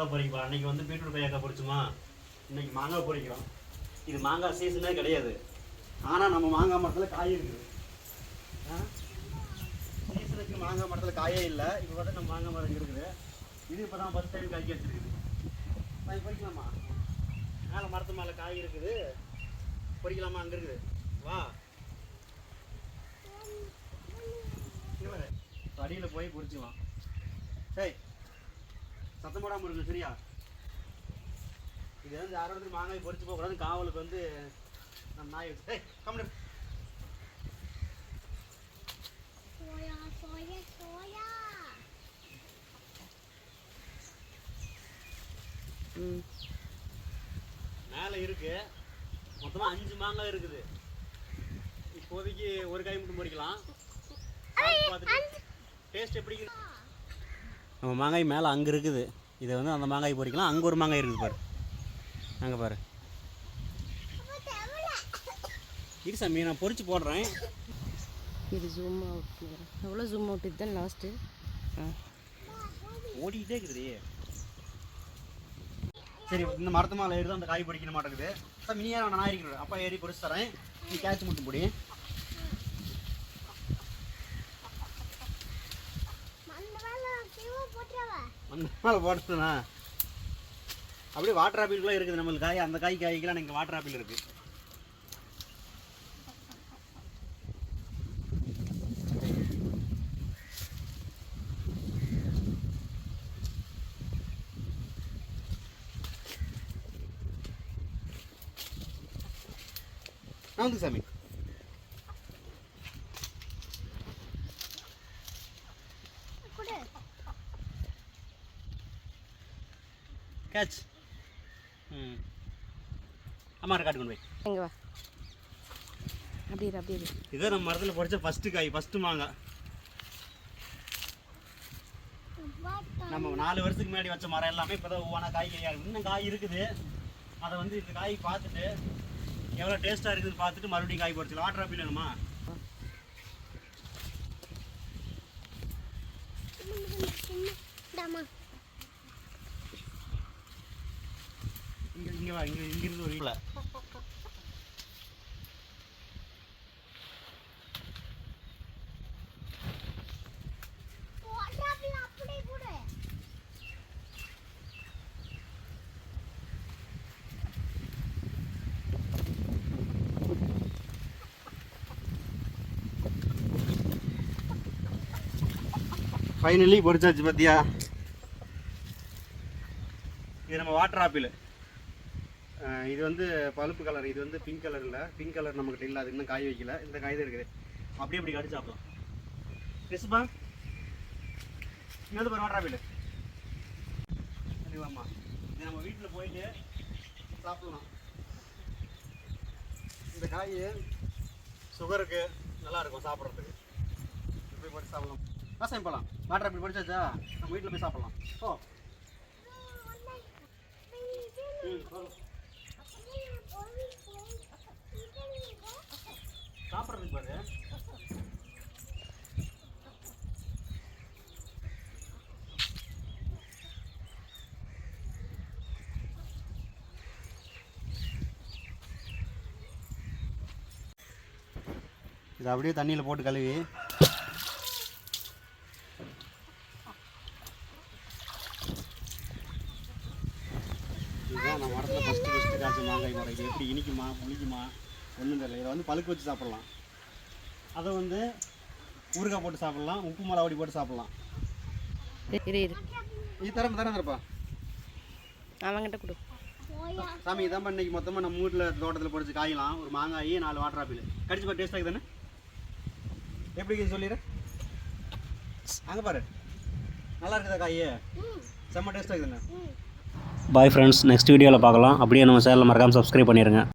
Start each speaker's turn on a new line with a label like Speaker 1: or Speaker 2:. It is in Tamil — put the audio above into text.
Speaker 1: பொறிக்கலாம். அன்னைக்கு வந்து பீட்ரூட் கொய்யாக்காய் பொறிச்சுமா, இன்னைக்கு மாங்காய் பொறிக்கிறோம். இது மாங்காய் சீசனே கிடையாது, ஆனால் நம்ம மாங்காய் மரத்தில் காய் இருக்குது. சீசனுக்கு மாங்காய் மரத்தில் காயே இல்லை. இப்போ பார்த்தா நம்ம மாங்காய் மரம் இருக்குது. இது இப்போ தான் ஃபஸ்ட் டைம் காய்க்க வச்சுருக்குது. காய் பொறிக்கலாமா? மேலே மரத்து மேலே காய் இருக்குது, பொறிக்கலாமா? அங்கே இருக்குது, வா. அடியில் போய் பொறிச்சுக்கலாம். சரி, சத்தம் போடாமல் இருக்குது, சரியா? இது வந்து யாரோட மாங்காய் பொறிச்சு போகக்கூடாது. காவலுக்கு வந்து நம்ம நாய் வச்சு கம்மிடு. மேலே இருக்கு, மொத்தமாக 5 மாங்காய் இருக்குது. இப்போதைக்கு ஒரு காய் மட்டும் பொறிக்கலாம். டேஸ்ட் எப்படி? நம்ம மாங்காய் மேலே அங்கே இருக்குது. இதை வந்து அந்த மாங்காய் பொறிக்கலாம். அங்கே ஒரு மாங்காய் இருக்குது பாரு, அங்கே பாரு. இது சாமி நான் பொறிச்சு போடுறேன்.
Speaker 2: இது ஜூம் அவுட், எவ்வளோ ஜூம் அவுட் இதுதான் லாஸ்ட்டு.
Speaker 1: ஓடிக்கிட்டே இருக்குது. சரி, இந்த மரத்து மேலே ஏறி தான் அந்த காய் பொறிக்க மாட்டேங்குது. சார் மினியா நான் இருக்கிறேன், அப்பா ஏறி பொறிச்சு தரேன். நீ கேட்ச் மட்டும் போடி. அந்த மேலே போட்டுனா அப்படியே வாட்டர் ஆப்பிள்குள்ளே இருக்குது நம்மளுக்கு காய். அந்த காய்க்கெல்லாம் எனக்கு வாட்டர் ஆப்பிள் இருக்குது. வந்து சாமி கேட்ச். அம்மா காட்டு கொண்டு போய்
Speaker 2: எங்கே வா, அப்படியே
Speaker 1: இதை நம்ம மரத்தில் பொறிச்ச ஃபஸ்ட்டு காய், ஃபஸ்ட்டு மாங்காய். நம்ம 4 வருஷத்துக்கு முன்னாடி வச்ச மரம் எல்லாமே இப்போ தான் ஒவ்வொன்றா காய்கறியாக இருக்குது. இன்னும் காய் இருக்குது. அதை வந்து இந்த காய் பார்த்துட்டு எவ்வளோ டேஸ்ட்டாக இருக்குதுன்னு பார்த்துட்டு மறுபடியும் காய் பொறிச்சிக்கலாம். வாட்டர் ஆப்பிள் வேணுமா? இங்கே வா, இங்கிருந்து ஒரு வீட்டில் ஃபைனலி பொறிச்சாச்சு. பார்த்தியா, இது நம்ம வாட்டர் ஆப்பிள். இது வந்து பழுப்பு கலர், இது வந்து பிங்க் கலர் இல்லை. பிங்க் கலர் நம்மகிட்ட இல்லை, அது இன்னும் காய் வைக்கல. இந்த காய் தான் இருக்குது. அப்படியே அப்படி கடிச்சு சாப்பிடலாம். டெஸ்ட்பா, இங்கே வந்து பாரு வாட்டர் ஆப்பிள். சரிவாம்மா, இது நம்ம வீட்டில் போயிட்டு சாப்பிடலாம். இந்த காய் சுகருக்கு நல்லாயிருக்கும் சாப்பிட்றதுக்கு. போய் போட்டு சாப்பிடலாம். விவசாயம் போகலாம். வாட்டர் ஆப்பிள் படிச்சாச்சா, நம்ம வீட்டில் போய் சாப்பிடலாம். ஓ சாப்பிட்றதுக்கு பாரு. இது அப்படியே தண்ணியில் போட்டு கழுவி இதுதான் நான் மரத்தில் ஃபஸ்ட்டு காய்ச்ச மாங்காய் மரம். இது எப்படி இனிக்குமா புளிக்குமா ஒன்றும் தெரியல. இதை வந்து பழுக்க வச்சு சாப்பிட்லாம். அதை வந்து ஊறுகாய் போட்டு சாப்பிட்லாம், உப்பு மிளகாடி போட்டு சாப்பிட்லாம். இது தரப்பா
Speaker 2: அவங்ககிட்ட கொடு
Speaker 1: சாமி. இதான் இன்னைக்கு மொத்தமாக நம்ம வீட்டில் தோட்டத்தில் பொறிச்சு காயலாம். ஒரு மாங்காய் 4 வாட்டர் ஆப்பிள் கடிச்சு பாரு. டேஸ்ட்டாக தானே? எப்படி சொல்லிடுறேன். அங்கே பாரு, நல்லா இருக்குதா காய்? செம்ம டேஸ்ட்டாக இருக்குதுண்ணே. பாய் ஃப்ரெண்ட்ஸ், நெக்ஸ்ட் வீடியோவில் பார்க்கலாம். அப்படியே நம்ம சேனலை மறக்காமல் சப்ஸ்கிரைப் பண்ணிடுங்க.